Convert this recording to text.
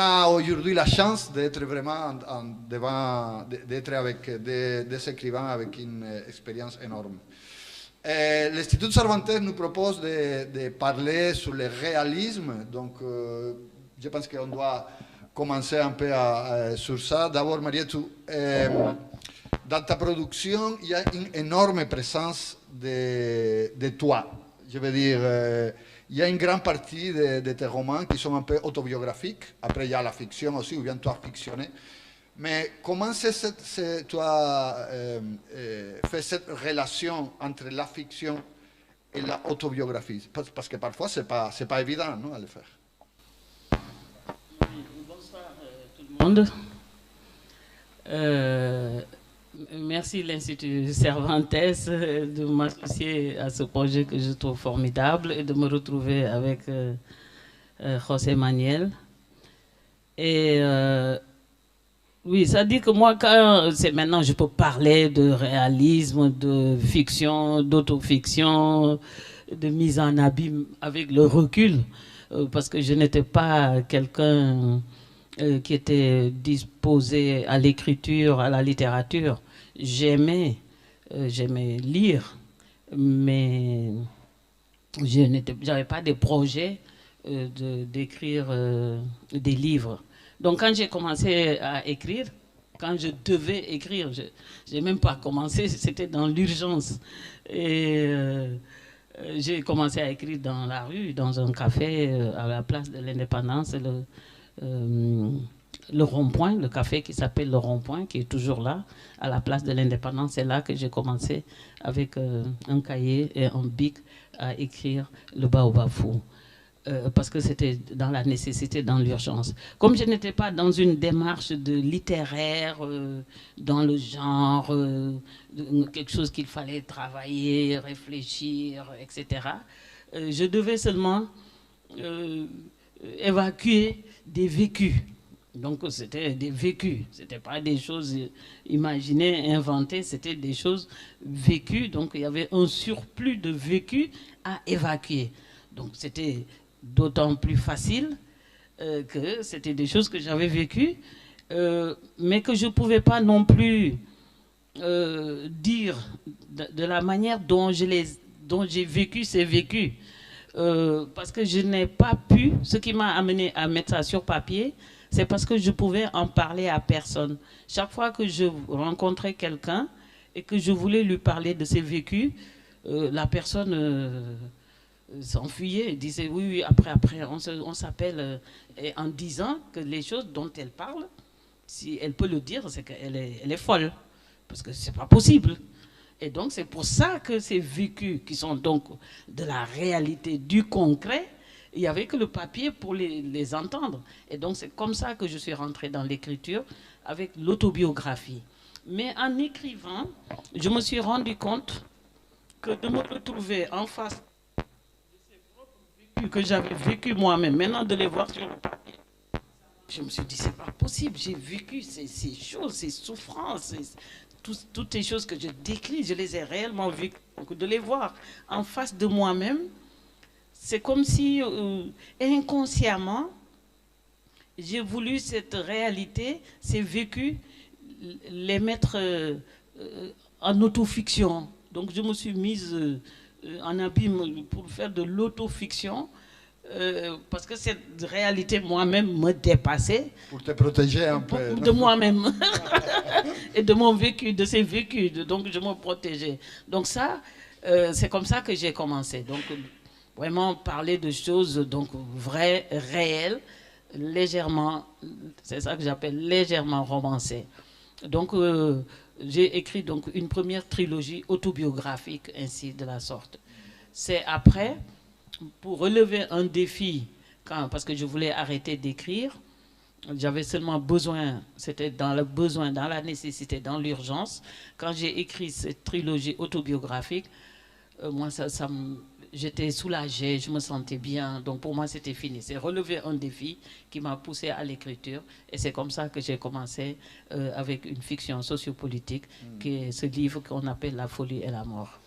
a aujourd'hui la chance d'être vraiment d'être avec des écrivains avec une expérience énorme. L'Institut Cervantes nous propose de parler sur le réalisme, donc je pense qu'on doit commencer un peu sur ça. D'abord, Marietou, dans ta production, il y a une énorme présence de toi. Je veux dire, il y a une grande partie de tes romans qui sont un peu autobiographiques. Après, il y a la fiction aussi, ou bien toi fictionné. Mais comment tu as fait cette relation entre la fiction et l'autobiographie? Parce que parfois, ce n'est pas évident, non, à le faire. Bonsoir tout le monde. Merci l'Institut Cervantes de m'associer à ce projet que je trouve formidable et de me retrouver avec José Manuel. Et oui, ça dit que moi, c'est maintenant, je peux parler de réalisme, de fiction, d'autofiction, de mise en abîme avec le recul, parce que je n'étais pas quelqu'un qui était disposé à l'écriture, à la littérature. J'aimais lire, mais je n'avais pas de projet d'écrire des livres. Donc quand j'ai commencé à écrire, quand je devais écrire, je n'ai même pas commencé, c'était dans l'urgence. Et j'ai commencé à écrire dans la rue, dans un café, à la place de l'Indépendance, le rond-point, le café qui s'appelle le rond-point, qui est toujours là, à la place de l'Indépendance. C'est là que j'ai commencé avec un cahier et un bic à écrire le Baobab fou. Parce que c'était dans la nécessité, dans l'urgence. Comme je n'étais pas dans une démarche de littéraire, dans le genre, quelque chose qu'il fallait travailler, réfléchir, etc., je devais seulement évacuer des vécus. Donc c'était des vécus, c'était pas des choses imaginées, inventées, c'était des choses vécues. Donc il y avait un surplus de vécus à évacuer. Donc c'était d'autant plus facile que c'était des choses que j'avais vécues, mais que je ne pouvais pas non plus dire de la manière dont j'ai vécu ces vécus. Parce que je n'ai pas pu, ce qui m'a amené à mettre ça sur papier, c'est parce que je pouvais en parler à personne. Chaque fois que je rencontrais quelqu'un et que je voulais lui parler de ses vécus, la personne s'enfuyait et disait oui, après, on s'appelle, en disant que les choses dont elle parle, si elle peut le dire, c'est qu'elle est folle, parce que c'est pas possible. Et donc c'est pour ça que ces vécus qui sont donc de la réalité, du concret, il n'y avait que le papier pour les entendre. Et donc c'est comme ça que je suis rentrée dans l'écriture, avec l'autobiographie. Mais en écrivant, je me suis rendu compte que de me retrouver en face que j'avais vécu moi-même, maintenant de les voir sur le papier, je me suis dit, c'est pas possible, j'ai vécu ces choses, ces souffrances, toutes ces choses que je décris, je les ai réellement vécues. Donc de les voir en face de moi-même, c'est comme si inconsciemment, j'ai voulu cette réalité, ces vécus, les mettre en autofiction. Donc je me suis mise en abîme pour faire de l'autofiction, parce que cette réalité moi-même me dépassait. Pour te protéger un peu. De moi-même et de mon vécu, de ces vécus. Donc je me protégeais. Donc ça, c'est comme ça que j'ai commencé. Donc vraiment parler de choses donc vraies, réelles, légèrement, c'est ça que j'appelle légèrement romancées. Donc j'ai écrit donc une première trilogie autobiographique ainsi de la sorte. C'est après, pour relever un défi, parce que je voulais arrêter d'écrire, j'avais seulement besoin, c'était dans le besoin, dans la nécessité, dans l'urgence. Quand j'ai écrit cette trilogie autobiographique, moi, j'étais soulagée, je me sentais bien. Donc pour moi, c'était fini. C'est relever un défi qui m'a poussé à l'écriture. Et c'est comme ça que j'ai commencé avec une fiction sociopolitique, qui est ce livre qu'on appelle La folie et la mort.